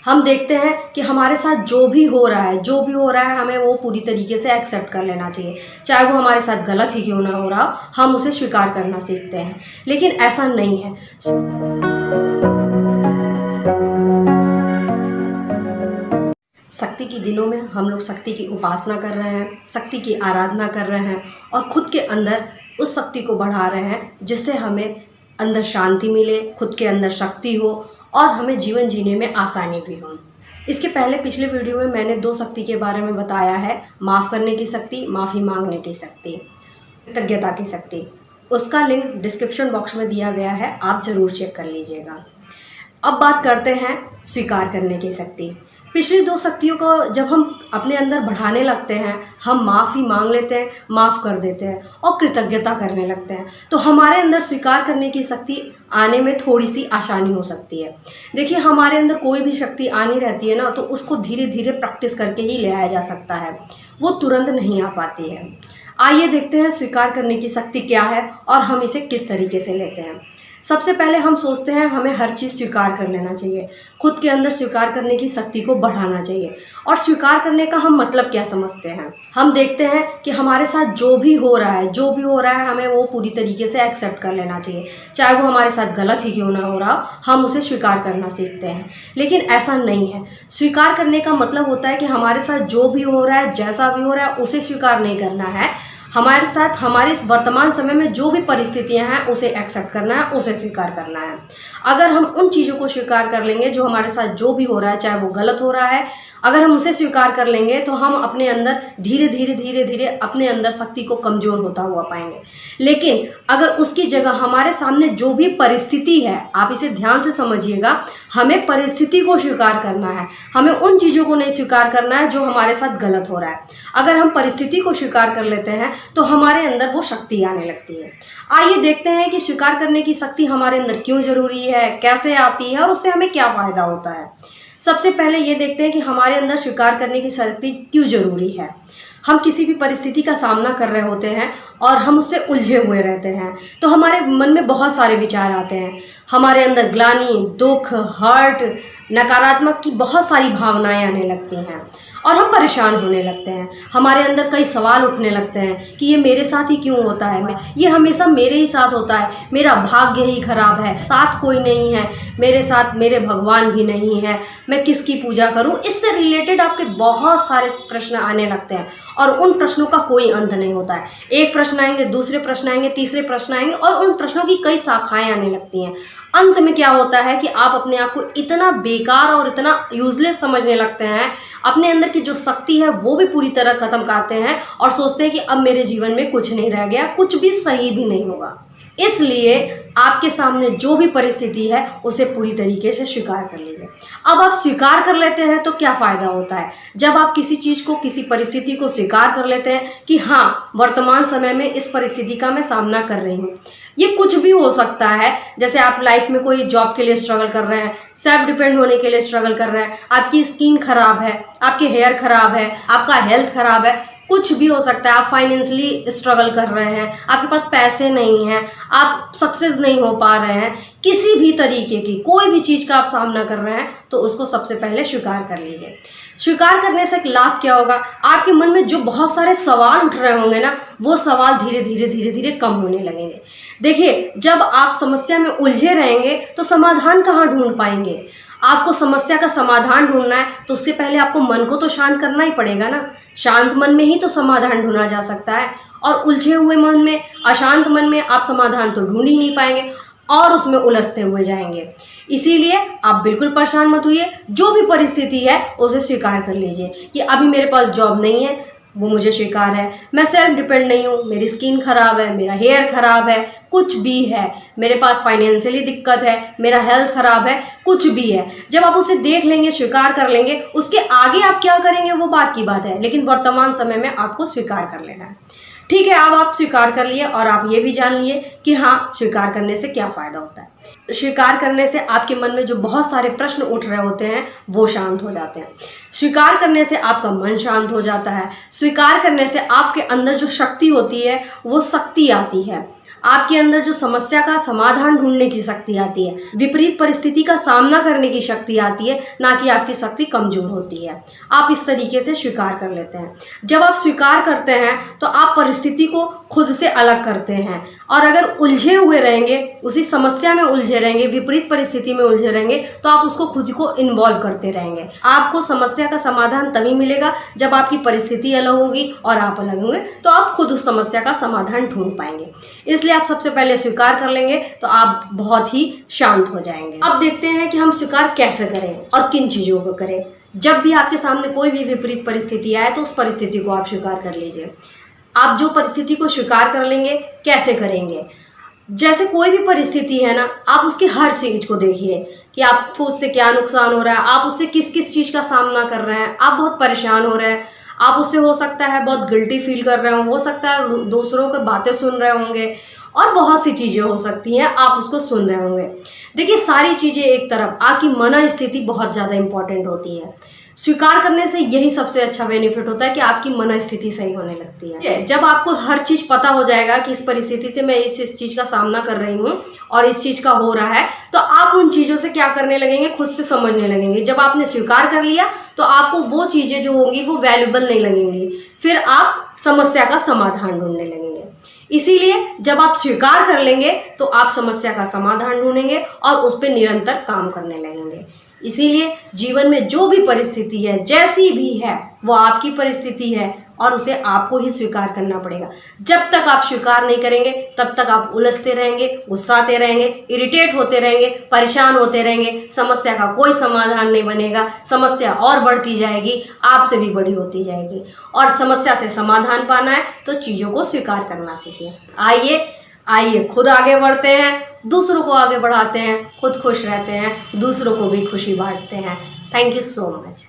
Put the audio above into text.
हम देखते हैं कि हमारे साथ जो भी हो रहा है हमें वो पूरी तरीके से एक्सेप्ट कर लेना चाहिए। चाहे वो हमारे साथ गलत ही क्यों ना हो रहा हो, हम उसे स्वीकार करना सीखते हैं। लेकिन ऐसा नहीं है। शक्ति के दिनों में हम लोग शक्ति की उपासना कर रहे हैं, शक्ति की आराधना कर रहे हैं और खुद के अंदर उस शक्ति को बढ़ा रहे हैं जिससे हमें अंदर शांति मिले, खुद के अंदर शक्ति हो और हमें जीवन जीने में आसानी भी हो। इसके पहले पिछले वीडियो में मैंने 2 शक्ति के बारे में बताया है, माफ़ करने की शक्ति, माफ़ी मांगने की शक्ति, कृतज्ञता की शक्ति। उसका लिंक डिस्क्रिप्शन बॉक्स में दिया गया है, आप ज़रूर चेक कर लीजिएगा। अब बात करते हैं स्वीकार करने की शक्ति। पिछली 2 शक्तियों को जब हम अपने अंदर बढ़ाने लगते हैं, हम माफ़ी मांग लेते हैं, माफ़ कर देते हैं और कृतज्ञता करने लगते हैं, तो हमारे अंदर स्वीकार करने की शक्ति आने में थोड़ी सी आसानी हो सकती है। देखिए, हमारे अंदर कोई भी शक्ति आनी रहती है ना, तो उसको धीरे धीरे प्रैक्टिस करके ही ले आया जा सकता है, वो तुरंत नहीं आ पाती है। आइए देखते हैं स्वीकार करने की शक्ति क्या है और हम इसे किस तरीके से लेते हैं। सबसे पहले हम सोचते हैं हमें हर चीज़ स्वीकार कर लेना चाहिए, खुद के अंदर स्वीकार करने की शक्ति को बढ़ाना चाहिए। और स्वीकार करने का हम मतलब क्या समझते हैं? हम देखते हैं कि हमारे साथ जो भी हो रहा है हमें वो पूरी तरीके से एक्सेप्ट कर लेना चाहिए। चाहे वो हमारे साथ गलत ही क्यों ना हो रहा हो, हम उसे स्वीकार करना सीखते हैं। लेकिन ऐसा नहीं है। स्वीकार करने का मतलब होता है कि हमारे साथ जो भी हो रहा है, जैसा भी हो रहा है, उसे स्वीकार नहीं करना है। हमारे साथ हमारे इस वर्तमान समय में जो भी परिस्थितियां हैं उसे एक्सेप्ट करना है, उसे स्वीकार करना है। अगर हम उन चीज़ों को स्वीकार कर लेंगे जो हमारे साथ जो भी हो रहा है, चाहे वो गलत हो रहा है, अगर हम उसे स्वीकार कर लेंगे तो हम अपने अंदर धीरे धीरे अपने अंदर शक्ति को कमज़ोर होता हुआ पाएंगे। लेकिन अगर उसकी जगह हमारे सामने जो भी परिस्थिति है, आप इसे ध्यान से समझिएगा, हमें परिस्थिति को स्वीकार करना है, हमें उन चीज़ों को नहीं स्वीकार करना है जो हमारे साथ गलत हो रहा है। अगर हम परिस्थिति को स्वीकार कर लेते हैं तो हमारे अंदर वो शक्ति आने लगती है। आइए देखते हैं कि स्वीकार करने की शक्ति हमारे अंदर क्यों ज़रूरी है, कैसे आती है और उससे हमें क्या फ़ायदा होता है। सबसे पहले ये देखते हैं कि हमारे अंदर स्वीकार करने की शक्ति क्यों ज़रूरी है। हम किसी भी परिस्थिति का सामना कर रहे होते हैं और हम उससे उलझे हुए रहते हैं, तो हमारे मन में बहुत सारे विचार आते हैं। हमारे अंदर ग्लानि, दुख, हर्ट, नकारात्मक की बहुत सारी भावनाएं आने लगती हैं और हम परेशान होने लगते हैं। हमारे अंदर कई सवाल उठने लगते हैं कि ये मेरे साथ ही क्यों होता है, ये हमेशा मेरे ही साथ होता है, मेरा भाग्य ही खराब है, साथ कोई नहीं है, मेरे साथ मेरे भगवान भी नहीं है, मैं किसकी पूजा करूं। इससे रिलेटेड आपके बहुत सारे प्रश्न आने लगते हैं और उन प्रश्नों का कोई अंत नहीं होता है। एक प्रश्न आएंगे, दूसरे प्रश्न आएंगे, तीसरे प्रश्न आएंगे और उन प्रश्नों की कई शाखाएं आने लगती हैं। अंत में क्या होता है कि आप अपने आप को इतना बेकार और इतना यूजलेस समझने लगते हैं, अपने अंदर की जो शक्ति है वो भी पूरी तरह खत्म करते हैं और सोचते हैं कि अब मेरे जीवन में कुछ नहीं रह गया, कुछ भी सही भी नहीं होगा। इसलिए आपके सामने जो भी परिस्थिति है उसे पूरी तरीके से स्वीकार कर लीजिए। अब आप स्वीकार कर लेते हैं तो क्या फ़ायदा होता है? जब आप किसी चीज़ को, किसी परिस्थिति को स्वीकार कर लेते हैं कि हाँ, वर्तमान समय में इस परिस्थिति का मैं सामना कर रही हूँ, ये कुछ भी हो सकता है। जैसे आप लाइफ में कोई जॉब के लिए स्ट्रगल कर रहे हैं, सेल्फ डिपेंड होने के लिए स्ट्रगल कर रहे हैं, आपकी स्किन खराब है, आपके हेयर खराब है, आपका हेल्थ खराब है, कुछ भी हो सकता है। आप फाइनेंशियली स्ट्रगल कर रहे हैं, आपके पास पैसे नहीं हैं, आप सक्सेस नहीं हो पा रहे हैं, किसी भी तरीके की कोई भी चीज़ का आप सामना कर रहे हैं, तो उसको सबसे पहले स्वीकार कर लीजिए। स्वीकार करने से एक लाभ क्या होगा? आपके मन में जो बहुत सारे सवाल उठ रहे होंगे ना, वो सवाल धीरे धीरे कम होने लगेंगे। देखिए, जब आप समस्या में उलझे रहेंगे तो समाधान कहाँ ढूंढ पाएंगे? आपको समस्या का समाधान ढूंढना है तो उससे पहले आपको मन को तो शांत करना ही पड़ेगा ना। शांत मन में ही तो समाधान ढूंढा जा सकता है और उलझे हुए मन में, अशांत मन में आप समाधान तो ढूंढ ही नहीं पाएंगे और उसमें उलझते हुए जाएंगे। इसीलिए आप बिल्कुल परेशान मत होइए, जो भी परिस्थिति है उसे स्वीकार कर लीजिए कि अभी मेरे पास जॉब नहीं है, वो मुझे स्वीकार है, मैं सेल्फ डिपेंड नहीं हूँ, मेरी स्किन खराब है, मेरा हेयर खराब है, कुछ भी है, मेरे पास फाइनेंशियली दिक्कत है, मेरा हेल्थ खराब है, कुछ भी है। जब आप उसे देख लेंगे, स्वीकार कर लेंगे, उसके आगे आप क्या करेंगे वो बात की बात है, लेकिन वर्तमान समय में आपको स्वीकार कर लेना है। ठीक है, अब आप स्वीकार कर लिए और आप ये भी जान लिए कि हाँ, स्वीकार करने से क्या फ़ायदा होता है। स्वीकार करने से आपके मन में जो बहुत सारे प्रश्न उठ रहे होते हैं वो शांत हो जाते हैं। स्वीकार करने से आपका मन शांत हो जाता है। स्वीकार करने से आपके अंदर जो शक्ति होती है वो शक्ति आती है। आपके अंदर जो समस्या का समाधान ढूंढने की शक्ति आती है, विपरीत परिस्थिति का सामना करने की शक्ति आती है, ना कि आपकी शक्ति कमजोर होती है। आप इस तरीके से स्वीकार कर लेते हैं। जब आप स्वीकार करते हैं तो आप परिस्थिति को खुद से अलग करते हैं, और अगर उलझे हुए रहेंगे, उसी समस्या में उलझे रहेंगे, विपरीत परिस्थिति में उलझे रहेंगे, तो आप उसको खुद को इन्वॉल्व करते रहेंगे। आपको समस्या का समाधान तभी मिलेगा जब आपकी परिस्थिति अलग होगी और आप अलग होंगे, तो आप खुद उस समस्या का समाधान ढूंढ पाएंगे। इसलिए आप सबसे पहले स्वीकार कर लेंगे तो आप बहुत ही शांत हो जाएंगे। अब देखते हैं कि हम स्वीकार कैसे करें और किन चीज़ों को करें। जब भी आपके सामने कोई भी विपरीत परिस्थिति आए तो उस परिस्थिति को आप स्वीकार कर लीजिए। आप जो परिस्थिति को स्वीकार कर लेंगे, कैसे करेंगे? जैसे कोई भी परिस्थिति है ना, आप उसकी हर चीज़ को देखिए कि आपको उससे क्या नुकसान हो रहा है, आप उससे किस किस चीज़ का सामना कर रहे हैं। आप बहुत परेशान हो रहे हैं, आप उससे हो सकता है बहुत गिल्टी फील कर रहे हो सकता है दूसरों की बातें सुन रहे होंगे, और बहुत सी चीज़ें हो सकती हैं, आप उसको सुन रहे होंगे। देखिए, सारी चीज़ें एक तरफ, आपकी मन स्थिति बहुत ज़्यादा इंपॉर्टेंट होती है। स्वीकार करने से यही सबसे अच्छा बेनिफिट होता है कि आपकी मन स्थिति सही होने लगती है। जब आपको हर चीज़ पता हो जाएगा कि इस परिस्थिति से मैं इस चीज़ का सामना कर रही हूँ और इस चीज़ का हो रहा है, तो आप उन चीज़ों से क्या करने लगेंगे, खुद से समझने लगेंगे। जब आपने स्वीकार कर लिया तो आपको वो चीज़ें जो होंगी वो वैल्यूबल नहीं लगेंगी, फिर आप समस्या का समाधान ढूंढने लगेंगे। इसीलिए जब आप स्वीकार कर लेंगे तो आप समस्या का समाधान ढूंढेंगे और उस पर निरंतर काम करने लगेंगे। इसीलिए जीवन में जो भी परिस्थिति है, जैसी भी है, वो आपकी परिस्थिति है और उसे आपको ही स्वीकार करना पड़ेगा। जब तक आप स्वीकार नहीं करेंगे तब तक आप उलझते रहेंगे, गुस्साते रहेंगे, इरिटेट होते रहेंगे, परेशान होते रहेंगे। समस्या का कोई समाधान नहीं बनेगा, समस्या और बढ़ती जाएगी, आपसे भी बड़ी होती जाएगी। और समस्या से समाधान पाना है तो चीज़ों को स्वीकार करना सीखिए। आइए खुद आगे बढ़ते हैं, दूसरों को आगे बढ़ाते हैं, खुद खुश रहते हैं, दूसरों को भी खुशी बांटते हैं। Thank you so much.